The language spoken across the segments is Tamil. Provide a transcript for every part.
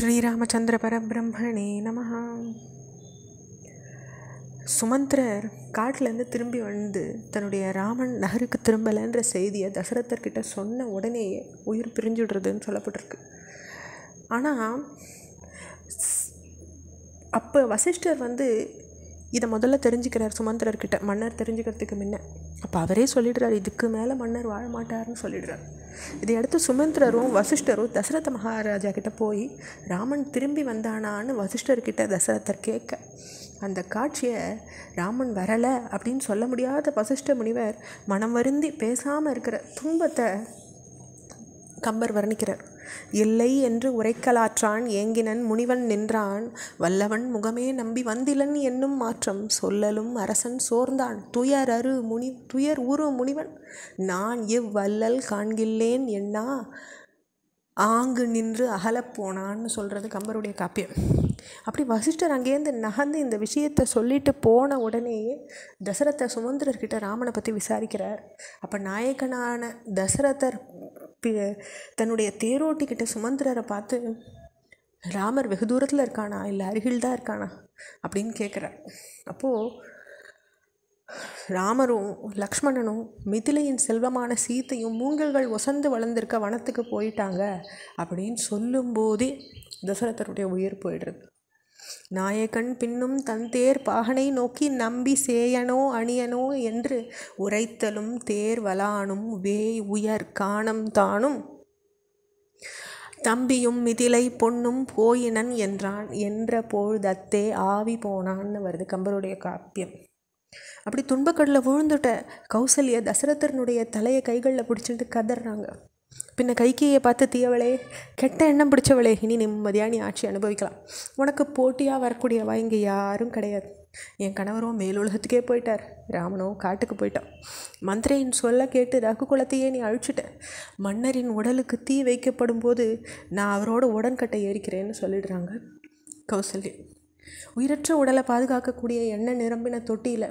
ஸ்ரீராமச்சந்திர பரபிரம்மணே நமஹ. சுமந்திரர் காட்டிலேருந்து திரும்பி வந்து தன்னுடைய ராமன் நகருக்கு திரும்பலைன்ற செய்தியை தசரதர்கிட்ட சொன்ன உடனேயே உயிர் பிரிஞ்சுடுறதுன்னு சொல்லப்பட்டிருக்கு. ஆனால் அப்போ வசிஷ்டர் இதை முதல்ல தெரிஞ்சுக்கிறார் சுமந்திரர்கிட்ட, மன்னர் தெரிஞ்சுக்கிறதுக்கு முன்ன. அப்போ அவரே சொல்லிடுறார், இதுக்கு மேலே மன்னர் வாழ மாட்டார்னு சொல்லிடுறார். இதை அடுத்து சுமந்திரரும் வசிஷ்டரும் தசரத மகாராஜா கிட்ட போய் ராமன் திரும்பி வந்தானான்னு வசிஷ்டர்கிட்ட தசரதர் கேட்க, அந்த காட்சியை ராமன் வரலை அப்படின்னு சொல்ல முடியாத வசிஷ்ட முனிவர் மனம் வருந்தி பேசாமல் இருக்கிற துன்பத்தை கம்பர் வர்ணிக்கிறார். இல்லை என்று உரைக்கலாற்றான் ஏங்கினன் முனிவன் நின்றான், வல்லவன் முகமே நம்பி வந்திலன் என்னும் மாற்றம் சொல்லலும் அரசன் சோர்ந்தான், துயர் உரு முனிவன் நான் வல்லல் காண்கில்லேன் என்னா ஆங்கு நின்று அகலப்போனான்னு சொல்கிறது கம்பருடைய காப்பியம். அப்படி வசிஷ்டர் அங்கேருந்து நகர்ந்து இந்த விஷயத்தை சொல்லிட்டு போன உடனேயே தசரதர் சுமந்திரர்கிட்ட ராமனை பற்றி விசாரிக்கிறார். அப்போ நாயகனான தசரதர் தன்னுடைய தேரோட்டிக்கிட்ட சுமந்திரரை பார்த்து, ராமர் வெகு தூரத்தில் இருக்கானா இல்லை அருகில் தான் இருக்கானா அப்படின்னு கேட்குறார். அப்போது ராமரும் லக்ஷ்மணனும் மிதிலையின் செல்வமான சீத்தையும் மூங்கல்கள் ஒசந்து வளர்ந்திருக்க வனத்துக்கு போயிட்டாங்க அப்படின்னு சொல்லும்போதே தசரதருடைய உயிர் போயிடுறது. நாயகன் பின்னும் தன் தேர் பாகனை நோக்கி நம்பி சேயனோ அணியனோ என்று உரைத்தலும் தேர் வலானும் வேய் உயர் காணம் தானும் தம்பியும் மிதிலை பொன்னும் போயினன் என்றான் என்ற பொழுதத்தே ஆவி போனான்னு வருது கம்பருடைய காப்பியம். அப்படி துன்பக்கடலில் விழுந்துட்ட கௌசல்யா தசரதனுடைய தலையை கைகளில் பிடிச்சிட்டு கதறாங்க. பின்ன கைகையை பார்த்து, தீயவளே, கெட்ட எண்ணம் பிடிச்சவளே, இனி நிம்மதியாக நீ ஆட்சி அனுபவிக்கலாம். உனக்கு போட்டியாக வரக்கூடியவா இங்கே யாரும் கிடையாது. என் கணவரோ மேலுலகத்துக்கே போயிட்டார், ராமனோ காட்டுக்கு போயிட்டான். மந்திரியின் சொல்ல கேட்டு ரகுகுலத்தையே நீ அழிச்சிட்ட. மன்னரின் உடலுக்கு தீ வைக்கப்படும் போது நான் அவரோட உடன்கட்டை ஏறிக்கிறேன்னு சொல்லிடுறாங்க கௌசல்யா. உயிரற்ற உடலை பாதுகாக்கக்கூடிய எண்ணெய் நிரம்பின தொட்டியில்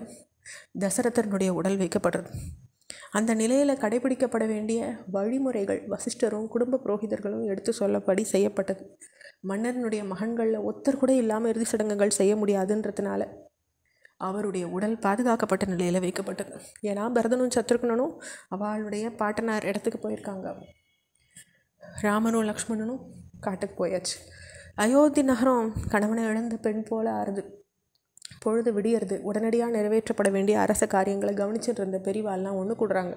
தசரதனுடைய உடல் வைக்கப்படுறது. அந்த நிலையில் கடைபிடிக்கப்பட வேண்டிய வழிமுறைகள் வசிஷ்டரும் குடும்ப புரோகிதர்களும் எடுத்து சொல்லப்படி செய்யப்பட்டது. மன்னரனுடைய மகன்களில் ஒருத்தர் கூட இல்லாமல் இறுதி சடங்குகள் செய்ய முடியாதுன்றதுனால அவருடைய உடல் பாதுகாக்கப்பட்ட நிலையில் வைக்கப்பட்டது. ஏன்னா பரதனும் சத்ருக்னனும் அவளுடைய பாட்டனார் இடத்துக்கு போயிருக்காங்க. ராமனும் லக்ஷ்மணனும் காட்டுக்கு போயாச்சு. அயோத்தி நகரம் கணவனை இழந்த பெண் போல ஆறுது. பொழுது விடியறது. உடனடியாக நிறைவேற்றப்பட வேண்டிய அரச காரியங்களை கவனிச்சுட்டு இருந்த பெரியவாள்லாம் ஒன்று கூடுறாங்க.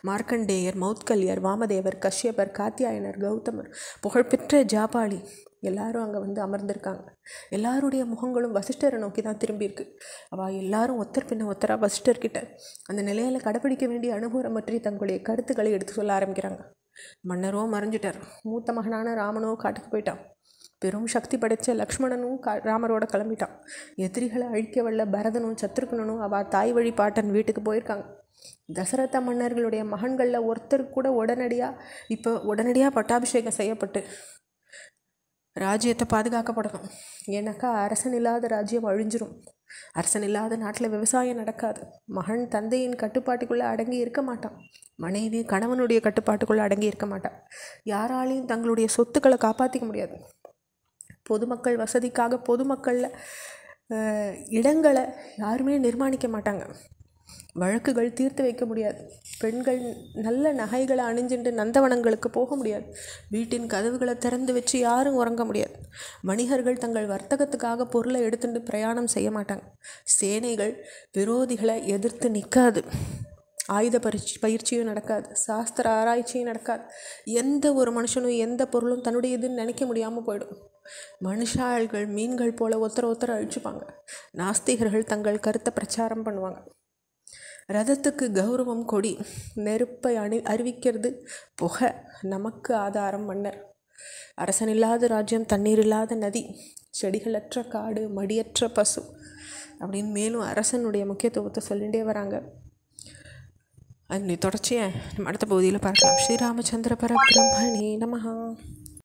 மார்க்கண்டேயர், மௌத்கல்யர், வாமதேவர், கஷ்யபர், காத்தியாயனர், கௌதமர், புகழ்பெற்ற ஜாபாலி எல்லாரும் அங்கே அமர்ந்திருக்காங்க. எல்லாருடைய முகங்களும் வசிஷ்டரை நோக்கி தான் திரும்பியிருக்கு. அவள் எல்லாரும் ஒத்தர் பின்ன ஒத்தராக வசிஷ்டர்கிட்ட அந்த நிலையில் கடைப்பிடிக்க வேண்டிய அனுகூலம் பற்றி தங்களுடைய கருத்துக்களை எடுத்து சொல்ல ஆரம்பிக்கிறாங்க. மன்னரோ மறைஞ்சிட்டார். மூத்த மகனான ராமனோ காட்டுக்கு போயிட்டான். பெரும் சக்தி படைத்த லக்ஷ்மணனும் ராமரோட கிளம்பிட்டான். எதிரிகளை அழிக்க வல்ல பரதனும் சத்ருக்னனும் அவள் தாய் வழி பாட்டன் வீட்டுக்கு போயிருக்காங்க. தசரத மன்னர்களுடைய மகன்களில் ஒருத்தருக்கு கூட உடனடியாக பட்டாபிஷேகம் செய்யப்பட்டு ராஜ்யத்தை பாதுகாக்கப்படணும். ஏன்னாக்கா அரசன் இல்லாத ராஜ்யம் அழிஞ்சிரும். அரசன் இல்லாத நாட்டில் விவசாயம் நடக்காது. மகன் தந்தையின் கட்டுப்பாட்டுக்குள்ளே அடங்கி இருக்க மாட்டான். மனைவி கணவனுடைய கட்டுப்பாட்டுக்குள்ளே அடங்கி இருக்க மாட்டான். யாராலையும் தங்களுடைய சொத்துக்களை காப்பாற்றிக்க முடியாது. பொதுமக்கள் வசதிக்காக பொதுமக்களில் இடங்களை யாருமே நிர்மாணிக்க மாட்டாங்க. வழக்குகள் தீர்த்து வைக்க முடியாது. பெண்கள் நல்ல நகைகளை அணிஞ்சுட்டு நந்தவனங்களுக்கு போக முடியாது. வீட்டின் கதவுகளை திறந்து வச்சு யாரும் உறங்க முடியாது. வணிகர்கள் தங்கள் வர்த்தகத்துக்காக பொருளை எடுத்துட்டு பிரயாணம் செய்ய மாட்டாங்க. சேனைகள் விரோதிகளை எதிர்த்து நிற்காது. ஆயுத பயிற்சியும் நடக்காது. சாஸ்திர ஆராய்ச்சியும் நடக்காது. எந்த ஒரு மனுஷனும் எந்த பொருளும் தன்னுடையதுன்னு நினைக்க முடியாமல் போயிடும். மனுஷாள்கள் மீன்கள் போல ஒருத்தர் அழிச்சுப்பாங்க. நாஸ்திகர்கள் தங்கள் கருத்தை பிரச்சாரம் பண்ணுவாங்க. ரதத்துக்கு கௌரவம் கொடி, நெருப்பை அறிவிக்கிறது புகை, நமக்கு ஆதாரம் மன்னர். அரசன் இல்லாத ராஜ்யம், தண்ணீர் இல்லாத நதி, செடிகளற்ற காடு, மடியற்ற பசு அப்படின்னு மேலும் அரசனுடைய முக்கியத்துவத்தை சொல்லிகிட்டே வராங்க. அதனுடைய தொடர்ச்சியை நம்ம அடுத்த பகுதியில் பார்க்கலாம். ஸ்ரீராமச்சந்திர பரபிரம்மணே நமஹ.